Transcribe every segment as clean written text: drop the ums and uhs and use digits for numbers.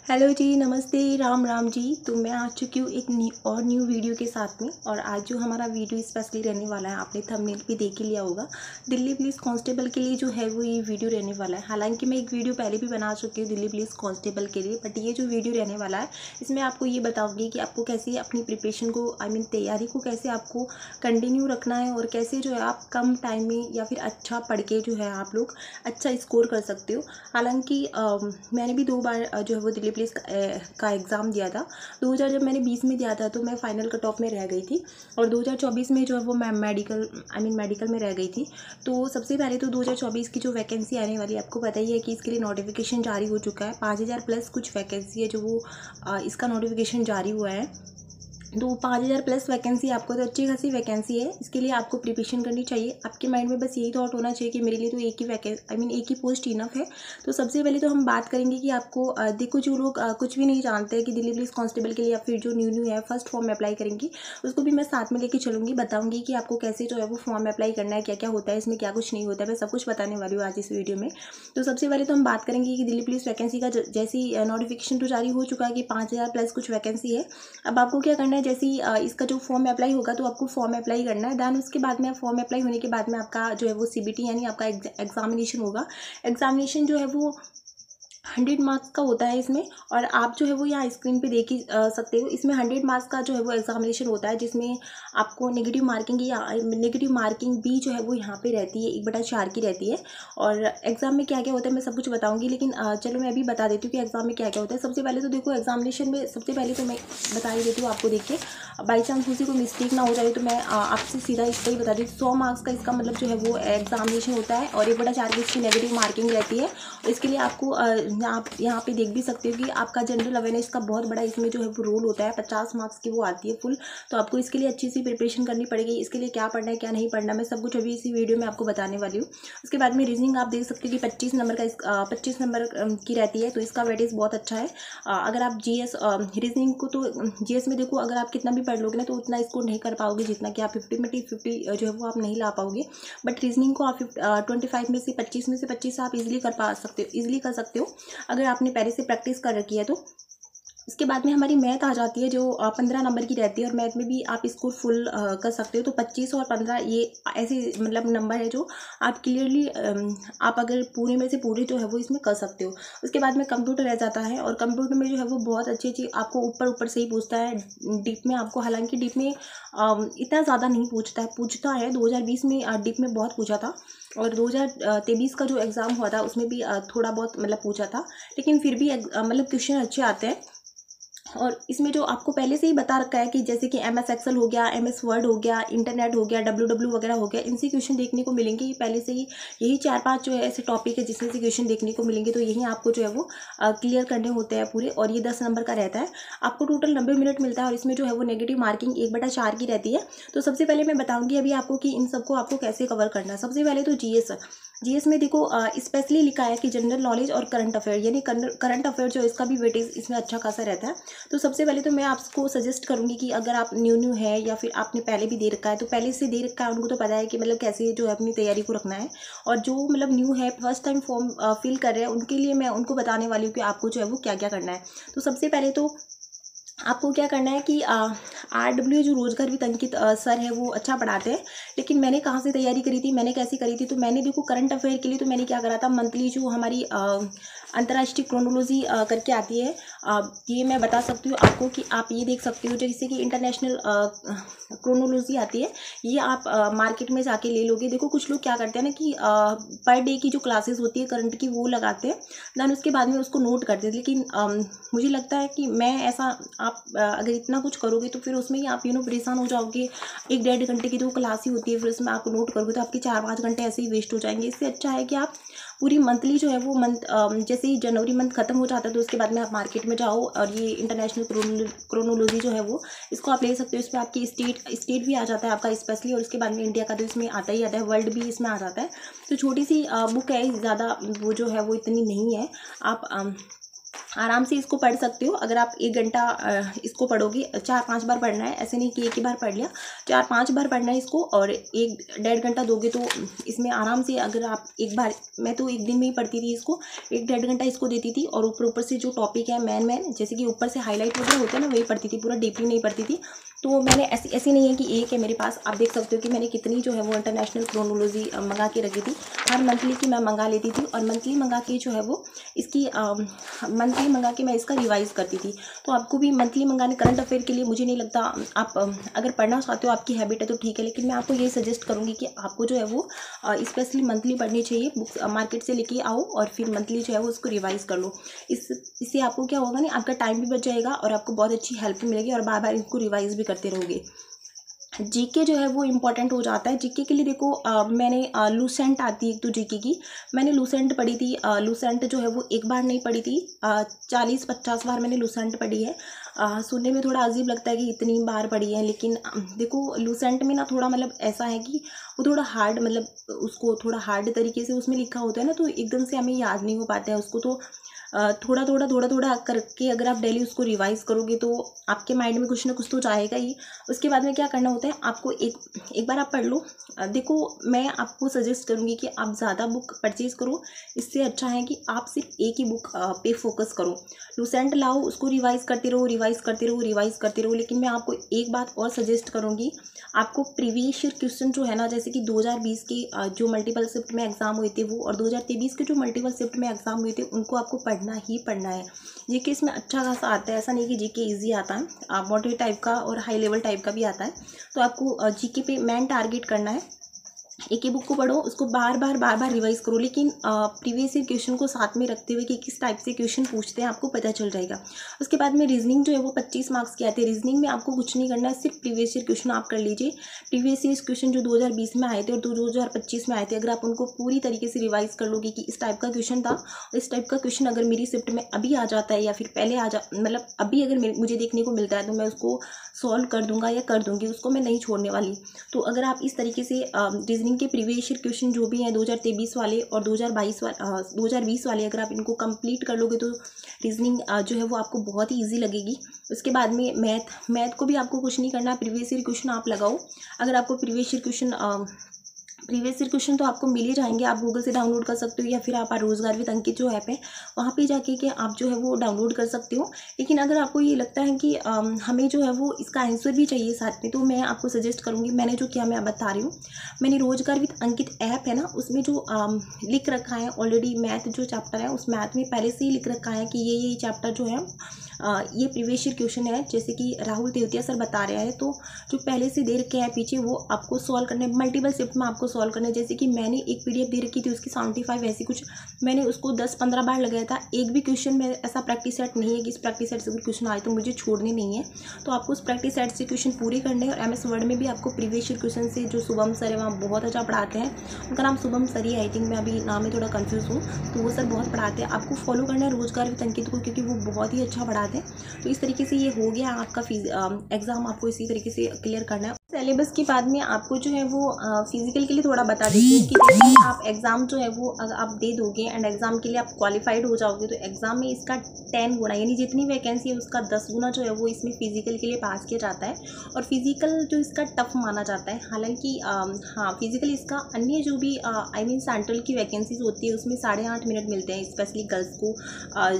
Hello जी, नमस्ते, राम राम जी। तो मैं आ चुकी हूँ एक न्यू वीडियो के साथ में। और आज जो हमारा वीडियो स्पेशली रहने वाला है, आपने थंबनेल भी देख ही लिया होगा। दिल्ली पुलिस कांस्टेबल के लिए जो है वो ये वीडियो रहने वाला है। हालांकि मैं एक वीडियो पहले भी बना चुकी हूँ दिल्ली पुलिस कांस्टेबल के लिए, बट ये जो वीडियो रहने वाला है इसमें आपको ये बताऊँगी कि आपको कैसे अपनी प्रिपरेशन को तैयारी को कैसे आपको कंटिन्यू रखना है, और कैसे जो है आप कम टाइम में या फिर अच्छा पढ़ के जो है आप लोग अच्छा स्कोर कर सकते हो। हालांकि मैंने भी 2 बार जो है वो दिल्ली पुलिस का एग्ज़ाम दिया था। 2000 जब मैंने 20 में दिया था तो मैं फाइनल कट ऑफ में रह गई थी, और 2024 में जो है वो मैं मेडिकल में रह गई थी। तो सबसे पहले तो 2024 की जो वैकेंसी आने वाली है, आपको पता ही है कि इसके लिए नोटिफिकेशन जारी हो चुका है। 5000 प्लस कुछ वैकेंसी है जो वो इसका नोटिफिकेशन जारी हुआ है। तो 5000 प्लस वैकेंसी आपको तो अच्छी खासी वैकेंसी है। इसके लिए आपको प्रिपरेशन करनी चाहिए। आपके माइंड में बस यही थॉट होना चाहिए कि मेरे लिए तो एक ही एक ही पोस्ट इनफ है। तो सबसे पहले तो हम बात करेंगे कि आपको देखो, जो लोग कुछ भी नहीं जानते हैं कि दिल्ली पुलिस कांस्टेबल के लिए, या फिर जो न्यू है फर्स्ट फॉर्म अप्लाई करेंगी, उसको भी मैं साथ में लेके चलूँगी, बताऊँगी कि आपको कैसे जो है वो फॉर्म अप्लाई करना है, क्या क्या होता है इसमें, क्या कुछ नहीं होता है। मैं सब कुछ बताने वाली हूँ आज इस वीडियो में। तो सबसे पहले तो हम बात करेंगे कि दिल्ली पुलिस वैकेंसी का जैसी नोटिफिकेशन तो जारी हो चुका है कि 5000 प्लस कुछ वैकेंसी है। अब आपको क्या करना है, जैसे इसका जो फॉर्म अप्लाई होगा तो आपको फॉर्म अप्लाई करना है। देन उसके बाद में फॉर्म अप्लाई होने के बाद में आपका जो है वो CBT यानी आपका एग्जामिनेशन होगा। एग्जामिनेशन जो है वो 100 मार्क्स का होता है इसमें। और आप जो है वो यहाँ स्क्रीन पे देख ही सकते हो। इसमें 100 मार्क्स का जो है वो एग्जामिनेशन होता है, जिसमें आपको नेगेटिव मार्किंग भी जो है वो यहाँ पे रहती है, 1/4 की रहती है। और एग्जाम में क्या क्या होता है मैं सब कुछ बताऊंगी, लेकिन चलो मैं अभी बता देती हूँ कि एग्जाम में क्या क्या होता है। सबसे पहले तो देखो, एग्जामिनेशन में सबसे पहले तो मैं बता ही देती हूँ आपको। देखिए, बाई चांस किसी को मिस्टेक ना हो जाए तो मैं आपसे सीधा इसको ही बता दी। 100 मार्क्स का इसका मतलब जो है वो एग्जामिनेशन होता है, और 1/4 की इसकी नेगेटिव मार्किंग रहती है। इसके लिए आपको आप यहाँ पे देख भी सकते हो कि आपका जनरल अवेयरनेस का बहुत बड़ा इसमें जो है वो रोल होता है। 50 मार्क्स की वो आती है फुल। तो आपको इसके लिए अच्छी सी प्रिपरेशन करनी पड़ेगी। इसके लिए क्या पढ़ना है क्या नहीं पढ़ना, मैं सब कुछ अभी इसी वीडियो में आपको बताने वाली हूँ। उसके बाद में रीजनिंग आप देख सकते हो कि 25 नंबर की रहती है। तो इसका वेटेज बहुत अच्छा है। अगर आप GS रीजनिंग को, तो GS में देखो, अगर आप कितना भी पढ़ लोगे ना तो उतना स्कोर नहीं कर पाओगे जितना कि आप 50 में 50 जो है वो आप नहीं ला पाओगे। बट रीजनिंग को आप 25 में से 25 आप इजीली कर सकते हो अगर आपने पहले से प्रैक्टिस कर रखी है तो। इसके बाद में हमारी मैथ आ जाती है, जो 15 नंबर की रहती है, और मैथ में भी आप इसको फुल कर सकते हो। तो 25 और 15 ये ऐसे मतलब नंबर है जो आप क्लियरली आप अगर पूरे में से पूरे जो है वो इसमें कर सकते हो। उसके बाद में कंप्यूटर रह जाता है, और कंप्यूटर में जो है वो बहुत अच्छी आपको ऊपर से ही पूछता है। डीप में आपको, हालांकि डीप में इतना ज़्यादा नहीं पूछता है। 2020 में डीप में बहुत पूछा था, और 2023 का जो एग्ज़ाम हुआ था उसमें भी थोड़ा बहुत मतलब पूछा था। लेकिन फिर भी मतलब क्वेश्चन अच्छे आते हैं। और इसमें जो आपको पहले से ही बता रखा है कि जैसे कि MS एक्सेल हो गया, MS वर्ड हो गया, इंटरनेट हो गया, WW वगैरह हो गया, इनसे क्वेश्चन देखने को मिलेंगे। ये पहले से ही यही 4-5 जो है ऐसे टॉपिक है जिसमें से क्वेश्चन देखने को मिलेंगे। तो यही आपको जो है वो क्लियर करने होते हैं पूरे, और ये 10 नंबर का रहता है। आपको टोटल 90 मिनट मिलता है, और इसमें जो है वो नेगेटिव मार्किंग 1/4 की रहती है। तो सबसे पहले मैं बताऊँगी अभी आपको कि इन सबको आपको कैसे कवर करना है। सबसे पहले तो GS में देखो, स्पेशली लिखा है कि जनरल नॉलेज और करंट अफेयर, यानी करंट अफेयर जो इसका भी वेटेज इसमें अच्छा खासा रहता है। तो सबसे पहले तो मैं आपको सजेस्ट करूंगी कि अगर आप न्यू है, या फिर आपने पहले भी दे रखा है, तो पहले से दे रखा है उनको तो पता है कि मतलब कैसे जो है अपनी तैयारी को रखना है। और जो मतलब न्यू है, फर्स्ट टाइम फॉर्म फिल कर रहे हैं, उनके लिए मैं उनको बताने वाली हूँ कि आपको जो है वो क्या क्या करना है। तो सबसे पहले तो आपको क्या करना है कि RW जो रोजगार वित्त अंकित सर है वो अच्छा पढ़ाते हैं। लेकिन मैंने कहाँ से तैयारी करी थी, मैंने कैसे करी थी, तो मैंने देखो करंट अफेयर के लिए तो मैंने क्या करा था, मंथली जो हमारी अंतर्राष्ट्रीय क्रोनोलॉजी करके आती है, ये मैं बता सकती हूँ आपको कि आप ये देख सकते हो। जैसे कि इंटरनेशनल क्रोनोलॉजी आती है, ये आप मार्केट में जाके ले लोगे। देखो, कुछ लोग क्या करते हैं ना कि पर डे की जो क्लासेस होती है करंट की वो लगाते हैं, देन उसके बाद में उसको नोट करते हैं। लेकिन मुझे लगता है कि मैं ऐसा, आप अगर इतना कुछ करोगे तो फिर उसमें ही आप परेशान हो जाओगे। 1-1.5 घंटे की तो क्लास ही होती है, फिर उसमें आप नोट करोगे तो आपके 4-5 घंटे ऐसे ही वेस्ट हो जाएंगे। इससे अच्छा है कि आप पूरी मंथली जो है वो जैसे ही जनवरी मंथ खत्म हो जाता है तो उसके बाद में आप मार्केट में जाओ, और ये इंटरनेशनल क्रोनोलॉजी जो है वो इसको आप ले सकते हो। इसमें आपकी स्टेट भी आ जाता है आपका स्पेशली, और उसके बाद में इंडिया का तो इसमें आता ही आता है, वर्ल्ड भी इसमें आ जाता है। तो छोटी सी बुक है, ज़्यादा वो जो है वो इतनी नहीं है। आप आराम से इसको पढ़ सकते हो। अगर आप 1 घंटा इसको पढ़ोगे, 4-5 बार पढ़ना है, ऐसे नहीं कि एक ही बार पढ़ लिया, 4-5 बार पढ़ना है इसको, और 1-1.5 घंटा दोगे तो इसमें आराम से, अगर आप एक बार, मैं तो एक दिन में ही पढ़ती थी इसको, 1-1.5 घंटा इसको देती थी, और ऊपर से जो टॉपिक है मेन जैसे कि ऊपर से हाईलाइट वगैरह होता है ना, वही पढ़ती थी, पूरा डीपली नहीं पढ़ती थी। तो मैंने ऐसी नहीं है कि एक है मेरे पास, आप देख सकते हो कि मैंने कितनी जो है वो इंटरनेशनल क्रोनोलॉजी मंगा के रखी थी। हर मंथली की मैं मंगा लेती थी, और मंथली मंगा के जो है वो इसकी मंथली मंगा के मैं इसका रिवाइज़ करती थी। तो आपको भी मंथली मंगाने, करंट अफेयर के लिए मुझे नहीं लगता, आप अगर पढ़ना चाहते हो, आपकी हैबिट है तो ठीक है, लेकिन मैं आपको ये सजेस्ट करूँगी कि आपको जो है वो स्पेशली मंथली पढ़नी चाहिए। बुक्स मार्केट से लेके आओ और फिर मंथली जो है वो उसको रिवाइज़ कर लो। इससे आपको क्या होगा ना, आपका टाइम भी बच जाएगा और आपको बहुत अच्छी हेल्प मिलेगी, और बार बार इसको रिवाइज़ भी करते रहोगे। जीके जो है वो इम्पॉर्टेंट हो जाता है। जीके के लिए देखो, मैंने लूसेंट आती है एक तो जीके की, मैंने लूसेंट पढ़ी थी। लूसेंट जो है वो एक बार नहीं पढ़ी थी, 40-50 बार मैंने लूसेंट पढ़ी है। सुनने में थोड़ा अजीब लगता है कि इतनी बार पढ़ी है, लेकिन देखो लूसेंट में ना थोड़ा मतलब ऐसा है कि वो थोड़ा हार्ड, मतलब उसको थोड़ा हार्ड तरीके से उसमें लिखा होता है ना, तो एकदम से हमें याद नहीं हो पाता है उसको। तो थोड़ा थोड़ा करके अगर आप डेली उसको रिवाइज़ करोगे तो आपके माइंड में कुछ ना कुछ तो जाएगा ही। उसके बाद में क्या करना होता है, आपको एक बार आप पढ़ लो। देखो, मैं आपको सजेस्ट करूँगी कि आप ज़्यादा बुक परचेज़ करो, इससे अच्छा है कि आप सिर्फ एक ही बुक पे फोकस करो। लूसेंट लाओ, उसको रिवाइज़ करते रहो, रिवाइज़ करते रहो, रिवाइज़ करते रहो। लेकिन मैं आपको एक बात और सजेस्ट करूँगी, आपको प्रीवियस ईयर क्वेश्चन जो है ना, जैसे कि 2020 के जो मल्टीपल शिफ्ट में एग्जाम हुए थे वो, और 2023 के जो मल्टीपल शिफ्ट में एग्जाम हुए थे, उनको आपको पढ़ना ही पढ़ना है। जीके इसमें अच्छा खासा आता है, ऐसा नहीं कि जीके इजी आता है, मॉडरेट टाइप का और हाई लेवल टाइप का भी आता है। तो आपको जीके पे मेन टारगेट करना है। एक ही बुक को पढ़ो, उसको बार बार रिवाइज करो, लेकिन प्रीवियस ईयर क्वेश्चन को साथ में रखते हुए कि किस टाइप से क्वेश्चन पूछते हैं आपको पता चल जाएगा। उसके बाद में रीजनिंग जो है वो 25 मार्क्स के आते हैं। रीजनिंग में आपको कुछ नहीं करना है, सिर्फ प्रीवियस ईयर क्वेश्चन आप कर लीजिए। प्रीवियस ईयर क्वेश्चन जो 2020 में आए थे और 2025 में आए थे, अगर आप उनको पूरी तरीके से रिवाइज कर लोगे कि इस टाइप का क्वेश्चन था, और इस टाइप का क्वेश्चन अगर मेरी शिफ्ट में अभी आ जाता है या फिर पहले मतलब अभी अगर मुझे देखने को मिलता है, तो मैं उसको सॉल्व कर दूंगा या कर दूंगी, उसको मैं नहीं छोड़ने वाली। तो अगर आप इस तरीके से रीजनिंग के प्रीवियस ईयर क्वेश्चन जो भी हैं 2023 वाले और 2020 वाले, अगर आप इनको कंप्लीट कर लोगे तो रीजनिंग जो है वो आपको बहुत ही ईजी लगेगी। उसके बाद में मैथ को भी आपको कुछ नहीं करना, प्रीवियस ईयर क्वेश्चन आप लगाओ। अगर आपको प्रीवियस ईयर क्वेश्चन तो आपको मिल ही जाएंगे, आप गूगल से डाउनलोड कर सकते हो, या फिर आप रोजगार विद अंकित जो ऐप है वहाँ पे जाके के आप जो है वो डाउनलोड कर सकते हो। लेकिन अगर आपको ये लगता है कि हमें जो है वो इसका आंसर भी चाहिए साथ में, तो मैं आपको सजेस्ट करूँगी, मैंने जो किया मैं बता रही हूँ। मैंने रोजगार विद अंकित ऐप है ना, उसमें जो लिख रखा है ऑलरेडी, मैथ जो चैप्टर है उस मैथ में पहले से ही लिख रखा है कि ये चैप्टर जो है ये प्रीवियस ईयर क्वेश्चन है, जैसे कि राहुल तेवतिया सर बता रहे हैं। तो जो पहले से दे रखे हैं पीछे, वो आपको सॉल्व करने, मल्टीपल शिफ्ट में आपको सॉल्व करना है। जैसे कि मैंने एक PDF दे रखी थी, उसकी 75 ऐसी कुछ, मैंने उसको 10-15 बार लगाया था। एक भी क्वेश्चन में ऐसा प्रैक्टिस सेट नहीं है कि इस प्रैक्टिस सेट से अगर क्वेश्चन आए तो मुझे छोड़ने नहीं है। तो आपको उस प्रैक्टिस सेट से क्वेश्चन पूरे करने हैं। और MS वर्ड में भी आपको प्रीवियस ईयर क्वेश्चन से, जो शुभम सर है वहाँ बहुत अच्छा पढ़ाते हैं, उनका नाम Shubham sir he, I think, मैं अभी नाम में थोड़ा कन्फ्यूज़ हूँ, तो वो सर बहुत पढ़ाते हैं। आपको फॉलो करना है रोजगार विद अंकित को, क्योंकि वो बहुत ही अच्छा पढ़ाते हैं। तो इस तरीके से ये हो गया आपका एग्ज़ाम, आपको इसी तरीके से क्लियर करना है। सिलेबस के बाद में आपको जो है वो फिजिकल के लिए थोड़ा बता देती हूँ कि जैसे आप एग्ज़ाम जो है वो अगर आप दे दोगे एंड एग्ज़ाम के लिए आप क्वालिफाइड हो जाओगे, तो एग्ज़ाम में इसका 10 गुना, यानी जितनी वैकेंसी है उसका 10 गुना जो है वो इसमें फिजिकल के लिए पास किया जाता है। और फिजिकल जो इसका टफ माना जाता है, हालांकि हाँ, फिजिकल इसका अन्य जो भी आई मीन सेंट्रल की वैकेंसीज होती है उसमें 8.5 मिनट मिलते हैं, स्पेशली गर्ल्स को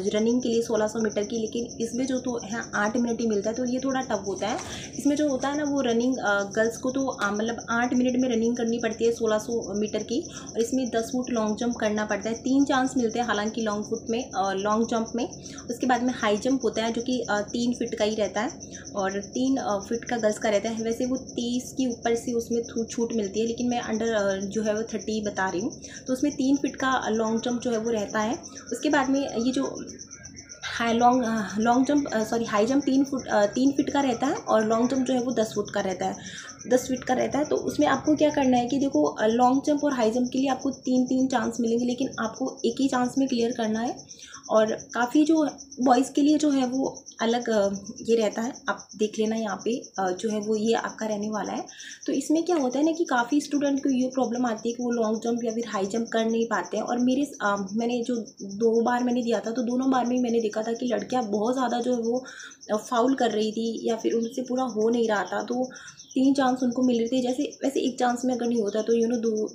रनिंग के लिए 1600 मीटर की, लेकिन इसमें जो तो है 8 मिनट ही मिलता है, तो ये थोड़ा टफ होता है। इसमें जो होता है ना वो रनिंग, गर्ल्स को तो मतलब 8 मिनट में रनिंग करनी पड़ती है 1600 मीटर की, और इसमें 10 फुट लॉन्ग जंप करना पड़ता है। 3 चांस मिलते हैं हालांकि लॉन्ग जंप में। उसके बाद में हाई जंप होता है जो कि 3 फीट का ही रहता है, और 3 फीट का गर्ल्स का रहता है। वैसे वो 30 के ऊपर से उसमें छूट मिलती है, लेकिन मैं अंडर जो है वो 30 बता रही हूँ। तो उसमें 3 फीट का लॉन्ग जंप जो है वो रहता है। उसके बाद में ये जो हाई जंप 3 फीट का रहता है, और लॉन्ग जंप जो है वो 10 फीट का रहता है। तो उसमें आपको क्या करना है कि देखो, लॉन्ग जंप और हाई जंप के लिए आपको 3-3 चांस मिलेंगे, लेकिन आपको एक ही चांस में क्लियर करना है। और काफ़ी जो बॉयज़ के लिए जो है वो अलग ये रहता है, आप देख लेना यहाँ पे जो है वो ये आपका रहने वाला है। तो इसमें क्या होता है ना कि काफ़ी स्टूडेंट को ये प्रॉब्लम आती है कि वो लॉन्ग जंप या फिर हाई जंप कर नहीं पाते हैं। और मैंने जो 2 बार मैंने दिया था, तो दोनों बार में मैंने देखा था कि लड़कियाँ बहुत ज़्यादा जो है वो फाउल कर रही थी या फिर उनसे पूरा हो नहीं रहा था। तो 3 चांस उनको मिल रहे थे, जैसे वैसे एक चांस में अगर नहीं होता तो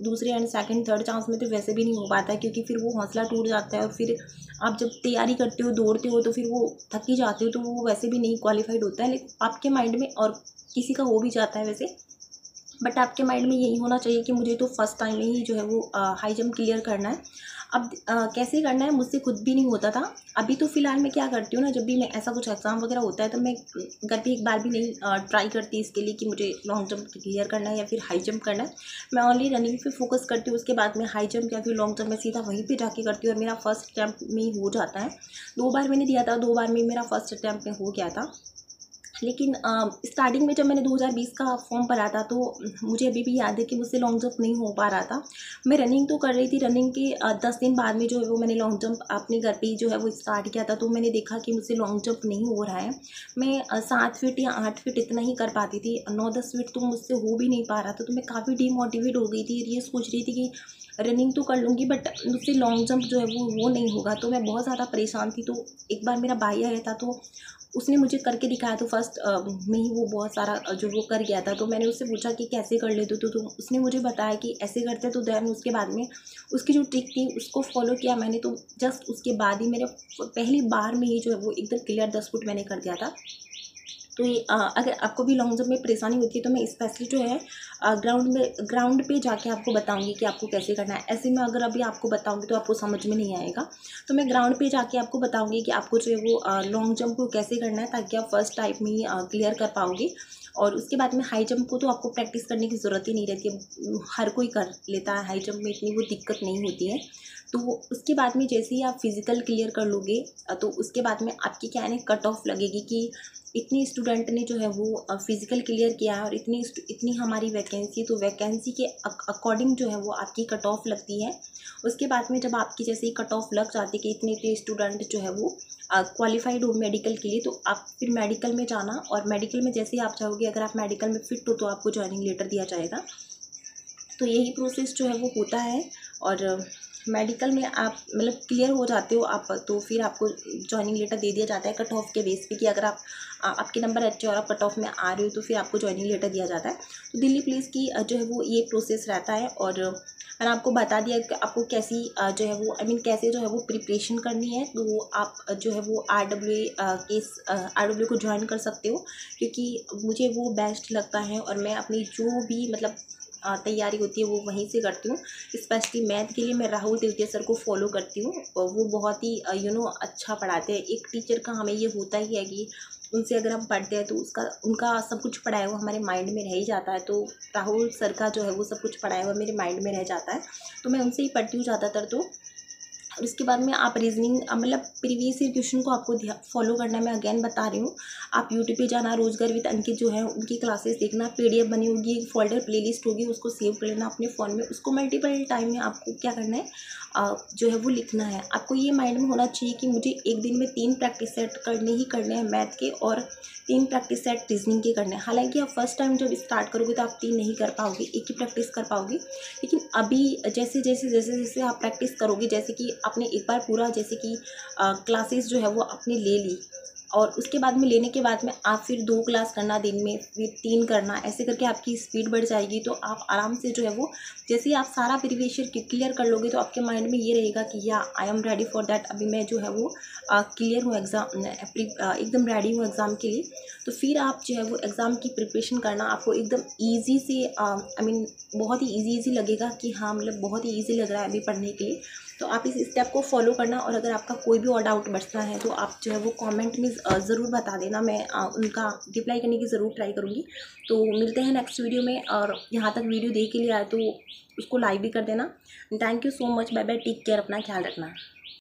दूसरे एंड सेकंड थर्ड चांस में तो वैसे भी नहीं हो पाता है, क्योंकि फिर वो हौसला टूट जाता है। और फिर आप जब तैयारी करते हो, दौड़ते हो, तो फिर वो थक ही जाते हो, तो वो वैसे भी नहीं क्वालिफाइड होता है। लेकिन आपके माइंड में, और किसी का हो भी जाता है वैसे, बट आपके माइंड में यही होना चाहिए कि मुझे तो फर्स्ट टाइम में ही जो है वो हाई जंप क्लियर करना है। अब कैसे करना है मुझसे खुद भी नहीं होता था। अभी तो फ़िलहाल मैं क्या करती हूँ ना, जब भी मैं ऐसा कुछ एग्ज़ाम वगैरह होता है तो मैं घर पे एक बार भी नहीं ट्राई करती इसके लिए कि मुझे लॉन्ग जंप क्लियर करना है या फिर हाई जंप करना है। मैं ओनली रनिंग पे फोकस करती हूँ, उसके बाद में हाई जंप या फिर लॉन्ग जंप मैं सीधा वहीं पे जाके करती हूँ और मेरा फर्स्ट अटैम्प्ट में ही हो जाता है। 2 बार मैंने दिया था, 2 बार में मेरा फर्स्ट अटैम्प्ट में हो गया था। लेकिन स्टार्टिंग में जब मैंने 2020 का फॉर्म भरा था, तो मुझे अभी भी याद है कि मुझसे लॉन्ग जंप नहीं हो पा रहा था। मैं रनिंग तो कर रही थी, रनिंग के 10 दिन बाद में जो है वो मैंने लॉन्ग जंप अपने घर पे ही जो है वो स्टार्ट किया था। तो मैंने देखा कि मुझसे लॉन्ग जंप नहीं हो रहा है। मैं 7 फीट या 8 फीट इतना ही कर पाती थी, 9-10 फीट तो मुझसे हो भी नहीं पा रहा था। तो मैं काफ़ी डीमोटिवेट हो गई थी, ये सोच रही थी कि रनिंग तो कर लूँगी बट मुझसे लॉन्ग जंप जो है वो नहीं होगा। तो मैं बहुत ज़्यादा परेशान थी। तो एक बार मेरा भाई आया था, तो उसने मुझे करके दिखाया। तो फर्स्ट में ही वो बहुत सारा जो वो कर गया था। तो मैंने उससे पूछा कि कैसे कर लेते तो उसने मुझे बताया कि ऐसे करते। तो देन उसके बाद में उसकी जो ट्रिक थी उसको फॉलो किया मैंने। तो जस्ट उसके बाद ही मेरे पहली बार में ही जो है वो एकदम क्लियर 10 फुट मैंने कर दिया था। तो ये अगर आपको भी लॉन्ग जंप में परेशानी होती है तो मैं स्पेशली जो है ग्राउंड पे जाके आपको बताऊंगी कि आपको कैसे करना है। ऐसे में अगर अभी आपको बताऊंगी तो आपको समझ में नहीं आएगा। तो मैं ग्राउंड पे जाके आपको बताऊंगी कि आपको जो है वो लॉन्ग जंप को कैसे करना है, ताकि आप फर्स्ट टाइम में ही क्लियर कर पाओगे। और उसके बाद में हाई जंप को तो आपको प्रैक्टिस करने की ज़रूरत ही नहीं रहती है, हर कोई कर लेता है। हाई जंप में इतनी वो दिक्कत नहीं होती है। तो उसके बाद में जैसे ही आप फिज़िकल क्लियर कर लोगे, तो उसके बाद में आपकी क्या है ना कट ऑफ लगेगी कि इतनी स्टूडेंट ने जो है वो फिज़िकल क्लियर किया है और इतनी हमारी वैकेंसी, तो वैकेंसी के अकॉर्डिंग जो है वो आपकी कट ऑफ लगती है। उसके बाद में जब आपकी जैसे ही कट ऑफ लग जाती है कि इतने इतने स्टूडेंट जो है वो क्वालिफाइड हो मेडिकल के लिए, तो आप फिर मेडिकल में जाना। और मेडिकल में जैसे ही आप चाहोगे, अगर आप मेडिकल में फिट हो तो आपको ज्वाइनिंग लेटर दिया जाएगा। तो यही प्रोसेस जो है वो होता है। और मेडिकल में आप मतलब क्लियर हो जाते हो आप, तो फिर आपको ज्वाइनिंग लेटर दे दिया जाता है कट ऑफ के बेस पे कि अगर आपके नंबर अच्छे और आप कट ऑफ में आ रहे हो तो फिर आपको ज्वाइनिंग लेटर दिया जाता है। तो दिल्ली पुलिस की जो है वो ये प्रोसेस रहता है। और मैंने आपको बता दिया कि आपको कैसी जो है वो कैसे जो है वो प्रिपरेशन करनी है। तो आप जो है वो RW को ज्वाइन कर सकते हो, क्योंकि मुझे वो बेस्ट लगता है। और मैं अपनी जो भी मतलब तैयारी होती है वो वहीं से करती हूँ। स्पेशली मैथ के लिए मैं राहुल तेवतिया सर को फॉलो करती हूँ, और वो बहुत ही अच्छा पढ़ाते हैं। एक टीचर का हमें ये होता ही है कि उनसे अगर हम पढ़ते हैं तो उनका सब कुछ पढ़ाया हुआ हमारे माइंड में रह ही जाता है। तो राहुल सर का जो है वो सब कुछ पढ़ाया हुआ मेरे माइंड में रह जाता है। तो मैं उनसे ही पढ़ती हूँ ज़्यादातर। तो और उसके बाद में आप रीजनिंग मतलब प्रीवियस ईयर क्वेश्चन को आपको फॉलो करना है। मैं अगेन बता रही हूँ, आप यूट्यूब पे जाना, रोजगार विद अंकित जो है उनकी क्लासेस देखना। PDF बनी होगी, एक फोल्डर प्लेलिस्ट होगी, उसको सेव कर लेना अपने फ़ोन में। उसको मल्टीपल टाइम में आपको क्या करना है, जो है वो लिखना है। आपको ये माइंड में होना चाहिए कि मुझे एक दिन में 3 प्रैक्टिस सेट करने ही करने हैं मैथ के, और 3 प्रैक्टिस सेट रीजनिंग के करने हैं। हालांकि आप फर्स्ट टाइम जब स्टार्ट करोगे तो आप 3 नहीं कर पाओगे, एक ही प्रैक्टिस कर पाओगे। लेकिन अभी जैसे जैसे जैसे जैसे आप प्रैक्टिस करोगे, जैसे कि आपने एक बार पूरा जैसे कि क्लासेस जो है वो आपने ले ली, और उसके बाद में लेने के बाद में आप फिर 2 क्लास करना दिन में, फिर 3 करना, ऐसे करके आपकी स्पीड बढ़ जाएगी। तो आप आराम से जो है वो जैसे ही आप सारा प्रीवियस ईयर क्लियर कर लोगे, तो आपके माइंड में ये रहेगा कि या I am ready for that, अभी मैं जो है वो क्लियर हूँ एग्ज़ाम, एकदम रेडी हूँ एग्ज़ाम के लिए। तो फिर आप जो है वो एग्ज़ाम की प्रिपरेशन करना आपको एकदम ईजी से बहुत ही ईजी लगेगा कि हाँ मतलब बहुत ही ईजी लग रहा है अभी पढ़ने के लिए। तो आप इस स्टेप को फॉलो करना। और अगर आपका कोई भी और डाउट बचता है तो आप जो है वो कमेंट में ज़रूर बता देना, मैं उनका रिप्लाई करने की ज़रूर ट्राई करूँगी। तो मिलते हैं नेक्स्ट वीडियो में, और यहाँ तक वीडियो देख के लिए आए तो उसको लाइक भी कर देना। Thank you so much, bye bye, take care, अपना ख्याल रखना।